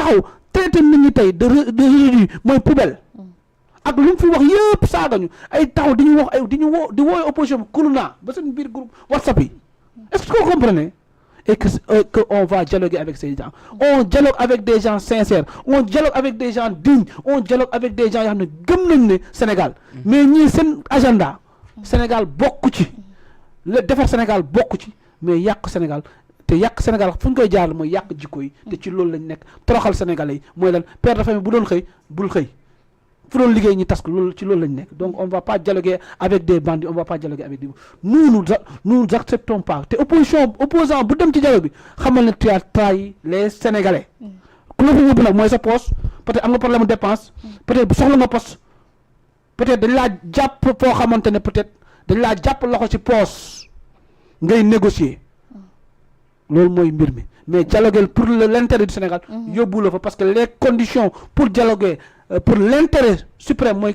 taxaw traité nit ñi tey de résidu mooy poubelle ak lu mu fi wax yëpp saagañu ay taxaw di ñu wax ay di ñu woo di woowe opposition kuluna ba seen biir groupe WhatsApp yi est-ce que vous comprenez et que on va dialoguer avec ces gens on dialogue avec des gens sincères on dialogue avec des gens dignes on dialogue avec des gens yoo xam ne gëm nañ ne Sénégal mais ñii seen agenda Sénégal bokku ci le defar Sénégal bokku ci mais yàq Sénégal te yàq Sénégal fu ñu koy jaar mooy yàq jikko yi te ci loolu lañ nekk toroxal Sénégalais yi mooy lan père de famille bu doon xëy bul xëy fu doon liggéey ñi tas ko loolu ci loolu lañ nekk donc on va pas dialoguer avec des bandits on va pas dialoguer avec des nous acceptons pas te opposant bu dem ci dialogue bi xamal ne tu as trahi les Sénégalais ku la fa yóbbu nag mooy sa poste peut-être am nga problème de dépense peut-être soxla nga poste peut-être dañ laa jàpp foo xamante ne peut-être dañ laa jàpp loxo ci poste ngay négocier loolu mooy mbir mi mais dialoguer pour l'intérêt du Sénégal yóbbu la fa parce que les conditions pour dialoguer pour l'intérêt suprême mooy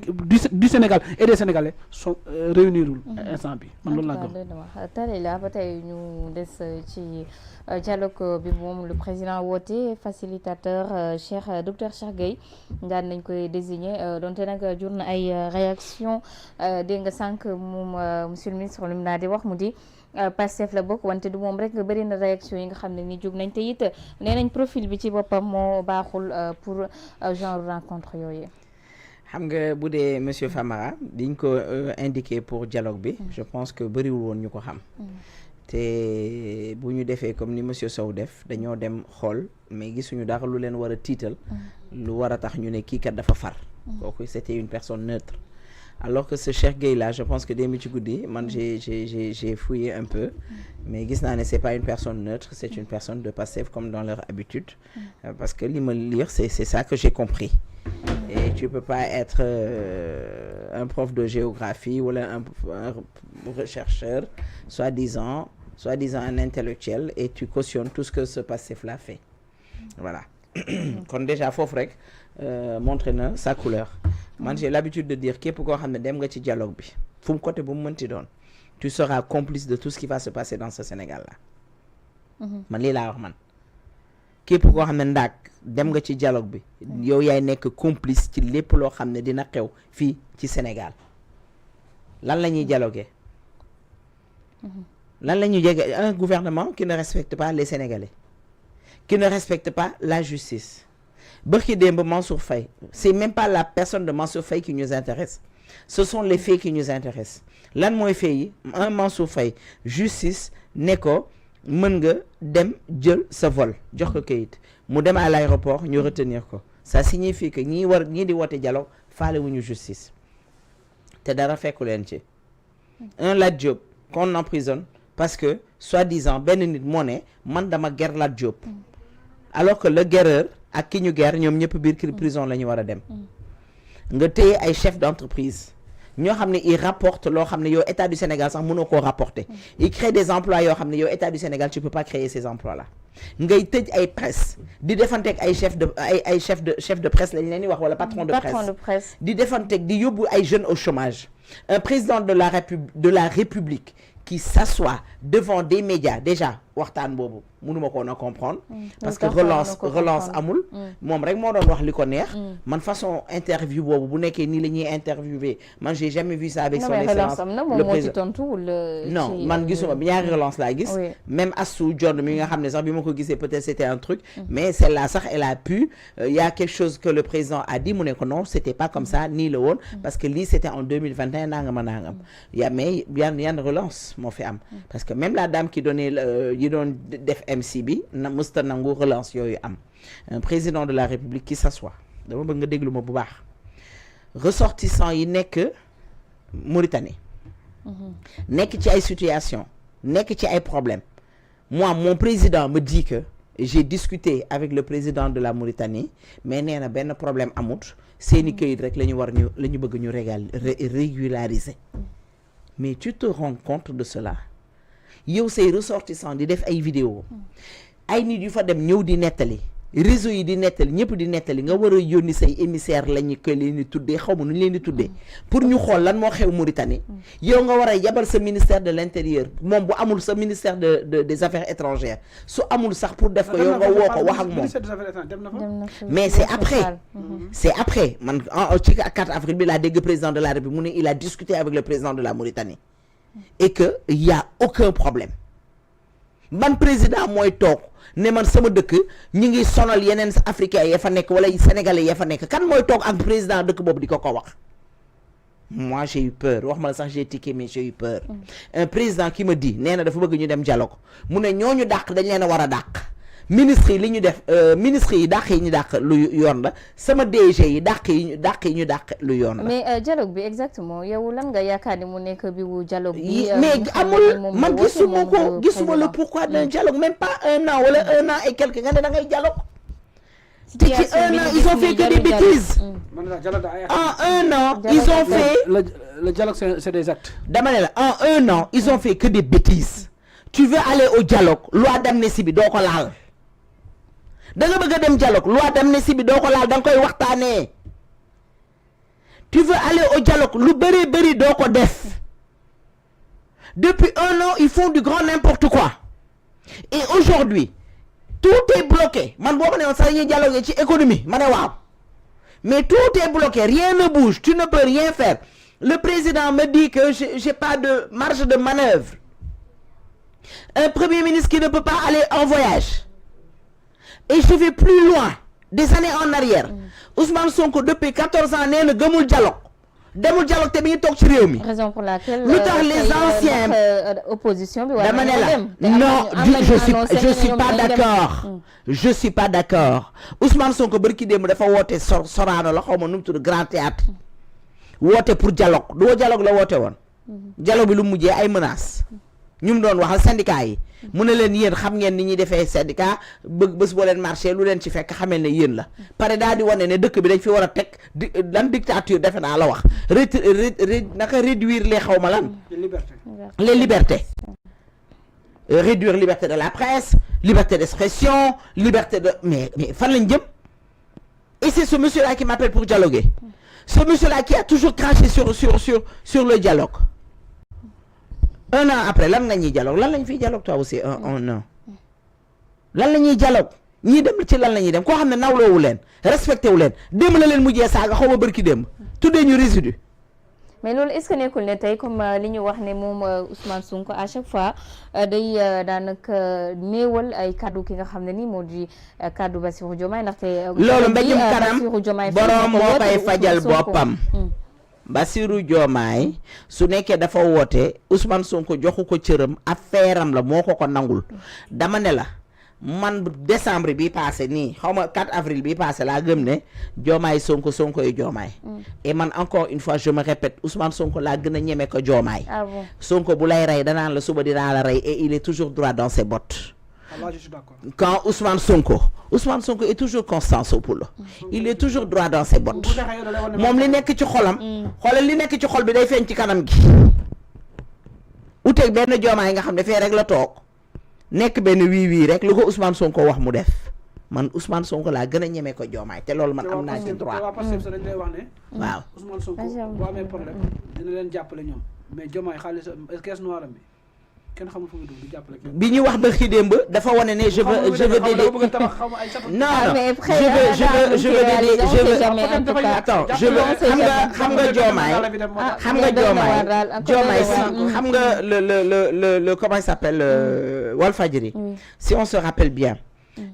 du Sénégal et des Sénégalais sont réunirul instant bi man loolu laa gëm tale la ba tey ñu des ci dialogue bi moom le président woote facilitateur docteur Cheikh Gueye daan nañ koy désigner donte nag jur na ay réaction dégg nga sànq moom monsieur le ministre lu mu naa di wax mu di Pastef la bokk wante du moom rek bëri na réaction yi nga xam ne ni jóg nañ te it nee nañ profil bi ci boppam moo baaxul pour genre rencontre yooyu. xam nga bu dee monsieur Famara diñ ko indiqué pour dialogue bi je pense que bëriwul woon ñu ko xam te bu ñu defee comme ni monsieur Sow def dañoo dem xool mais gisuñu dara lu leen war a tiital lu war a tax ñu ne kii kat dafa far kooku c'était une personne neutre. Alors que ce Cheikh Gueye là je pense que démb ci guddi man j'ai fouillé un peu mais gis naa ne c'est pas une personne neutre c'est une personne de Pastef comme dans leur habitude parce que li ma lire c'est ça que j'ai compris et tu peux pas être un prof de géographie wala un chercheur soi-disant un intellectuel et tu cautionnes tout ce que ce Pastef là fait voilà kon déjà foofu rek montré na sa couleur man j'ai l'habitude de dire képp koo xam ne dem nga ci dialogue bi fu mu côté bu mu mënti doon tu seras complice de tout ce qui va se passer dans ce Sénégal là man lii laa wax man képp koo xam ne ndaak dem nga ci dialogue bi yow yaay nekk complice ci lépp loo xam ne dina xew fii ci Sénégal lan la ñuy dialoguer lan la ñuy jege un gouvernement qui ne respecte pas les Sénégalais qui ne respecte pas la justice Bërki démb Mansour Faye c'est même pas la personne de Mansour Faye qui nous intéresse ce sont les faits qui nous intéressent lan mooy faits yi un Mansour Faye justice ne ko mën nga dem jël sa vol jox ko kayit mu dem à l'aéroport ñu retenir ko ça signifie que ñii di woote dialogue faale wuñu justice te dara fekku leen ci un Lat Diop qu'on emprisonne parce que soi-disant benn nit moo ne man dama ger Lat Diop alors que le guerreur ak ki ñu guerre ñoom ñëpp biir prison la ñu war a dem nga téye ay chef d'entreprise ñoo xam ne ils rapportent loo xam ne yow état du Sénégal sax mënoo koo rapporter ils créent des emplois yoo xam ne yow état du Sénégal tu peux pas créer ces emplois là ngay tëj ay presse di defanteeg ay chef de presse lañ leen di wax wala patron de presse di defanteeg di yóbbu ay jeunes au chômage un président de la République qui s'assoit devant des médias déjà waxtaan boobu mënuma ko na comprendre parce que relance amul moom rek moo doon wax li ko neex man façon interview boobu bu nekkee nii la ñuy interviewé man j'ai jamais vu ça avec son excellence le président non man gisuma ñaari relance laa gis même Assou Dione mi nga xam ne sax bi ma ko gisee peut-être c'était un truc mais celle-là sax elle a pu y a quelque chose que le président a dit mu ne ko non c'était pas comme ça nii la woon parce que lii c'était en 2021 nangam mais yan relance moo fi am parce que même la dame qui donnait yi doon def MC bi na mësta nangu relance yooyu am un président de la République qui s'assoit dama bëgg nga déglu ma bu baax ressortissants yi nekk Mauritanie nekk ci ay situation nekk ci ay problème moi mon président me dit que j'ai discuté avec le président de la Mauritanie mais nee na benn problème amut seeni këyit rek la ñu bëgg ñu régulariser mais tu te rends compte de cela yow say ressortissant di def ay vidéo ay nit yu fa dem ñëw di nettali réseau yi di nettali ñëpp di nettali nga war a yónni say émissaire lañu ko leen di tuddee xaw ma nu ñu leen di tuddee pour ñu xool lan moo xew Mauritanie yow nga war a yabal sa ministère de l'intérieur moom bu amul sa ministère des affaires étrangères su amul sax pour def ko yow nga woo ko wax ak moom mais c'est après man ci 4 avril bi laa dégg président de la République mu ne il a discuté avec le président de la Mauritanie et que il y a aucun problème ban président mooy toog ne man sama dëkk ñi ngi sonal yeneen africains ya fa nekk wala sénégalais ya fa nekk kan mooy toog ak président dëkk boobu di ko wax moi j'ai eu peur wax ma la sax j'ai tiqué mais j'ai eu peur un président qui me dit nee na dafa bëgg ñu dem dialogue mu ne ñooñu dàq dañ leen a war a dàq ministre yi li ñu def ministre yi dàq yi ñu dàq lu yoon la sama DG yi dàq yi ñu dàq lu yoon la mais dialogue bi exactement yow lan nga yaakaar ni mu nekk bi wu dialogue bi mais amul man gisuma le pourquoi d'un dialogue même pas 1 an wala 1 an et quelque nga ne da ngay dialogue te ci 1 an ils ont fait que des bêtises en 1 an ils ont fait le dialogue c'est des actes dama ne la en 1 an ils ont fait que des bêtises tu veux aller au dialogue loi d'amnistie bi doo ko laal da nga bëgg a dem dialogue loi d'amnistie bi doo ko laal da nga koy waxtaanee tu veux aller au dialogue lu bëri doo ko def depuis 1 an ils font du grand n'importe quoi et aujourd'hui tout est bloqué man boo ma ne woon sax dañuy dialoguer ci économie ma ne waaw mais tout est bloqué rien ne bouge tu ne peux rien faire le président me dit que j'ai pas de marge de manœuvre un premier ministre qui ne peut pas aller en voyage et je vais plus loin des années en arrière Ousmane Sonko depuis 14 ans nee na gëmul dialogue demul dialogue te mi ngi toog ci réew mi raison pour laquelle lu tax les anciens opposition bi dama ne la non je suis pas d'accord Ousmane Sonko barki démb dafa woote Sorano la xaw ma nu mu tudd Grand Théâtre woote pour dialogue du dialogue la woote woon dialogue bi lu mujjee ay menaces ñu mu doon waxal syndicat yi mu ne leen yéen xam ngeen ni ñuy defee syndicat bëgg bés boo leen marché lu leen ci fekk xamee ne yéen la pare daal di wane ne dëkk bi dañ fi war a teg lan dictature defe naa la wax naka réduire les xaw ma lan les libertés réduire liberté de la presse liberté d'expression liberté de mais fan lañ jëm et c'est ce monsieur là qui m'appelle pour dialoguer ce monsieur là qui a toujours craché sur le dialogue 1 an après lan nga ñuy dialogue lan lañ fiy dialogue toi aussi un an lan la ñuy dialogue ñii dem ci lan la ñuy dem koo xam ne nawloowu leen respecté wu leen démb la leen mujjee saaga xaw ma bërki démb tuddee ñu résidu mais loolu est-ce que nekkul ne tey comme li ñu wax ne moom Ousmane Sonko à chaque fois day daanaka néewal ay kaddu ki nga xam ne ni moo di kaddu Bassirou Diomaye ndaxte loolu mbéjum kanam borom moo koy fajal boppam Bassirou Diomaye su nekkee dafa woote Ousmane Sonko joxu ko cëram affaire am la moo ko nangul dama ne la man décembre bi passé nii xaw ma 4 avril bi passé laa gëm ne Diomaye Sonko yi Diomaye et man encore une fois je me répète Ousmane Sonko laa gën a ñeme ko Diomaye Sonko bu lay rey danaan la suba dinaa la rey et il est toujours droit dans ses bottes je suis d'accord. Quand Ousmane Sonko est toujours constant au poulo il est toujours droit dans ses bottes moom li nekk ci xolam xoolal li nekk ci xol bi day feeñ ci kanam gi uteeg benn Diomaye nga xam ne fee rek la toog nekk benn wii rek lu ko Ousmane Sonko wax mu def man Ousmane Sonko laa gën a ñeme ko Diomaye te loolu man am naa ci droit waaw Ousmane Sonko bu amee problème dina leen jàppale ñoom mais Diomaye xaalis caisse noire bi kenn xamul fu mu dugg di jàppale bi ñuy wax ba xi démb dafa wane ne je veux dédier non xam nga le comment il s'appelle Walfadjri si on se rappelle bien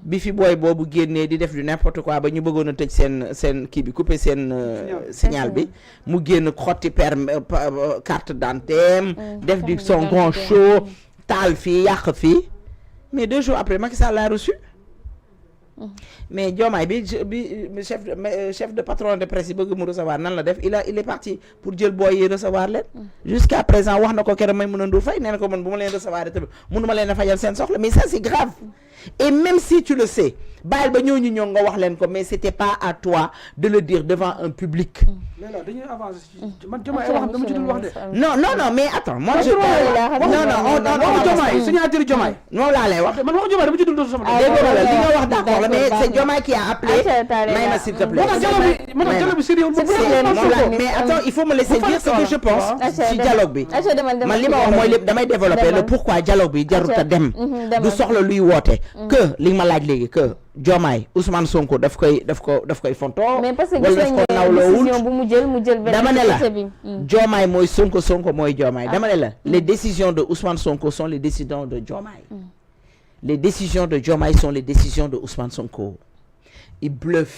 bi fi booy boobu génnee di def du n'importe quoi ba ñu bëggoon a tëj seen kii bi couper seen signal bi mu génn xotti carte d'identité def du son grand show taal fii yàq fii mais 2 jours après Macky Sall l'a reçu mais Diomaye bi chef de patron de presse yi bëgg mu recevoir nan la def il est parti pour jël booy yi recevoir leen jusqu'à présent wax na ko keroog may mën a ndur fay nee na ko man bu ma leen recevoir tamit mënuma leen a fajal seen soxla mais ça c'est grave Et même si tu le sais, mais c'était pas à toi de le dire devant un public. Non, non, non, mais attends, moi je... Non, mais c'est Diomaye qui a appelé. Maïma, s'il te plaît. Mais attends, il faut me laisser dire ce que je pense si dialogue bi. Damay développer le pourquoi dialogue bi jaruta dem. Du soxla luy woté que li ma laaj légui que Diomaye Ousmane Sonko daf koy fonto. Mais parce que décision bu mu jël dama ne la Diomaye moy Sonko moy Diomaye. Dama ne la les décisions de Ousmane Sonko sont les décisions de Diomaye. Les décisions de Diomaye sont les décisions de Ousmane Sonko. Il bluffe.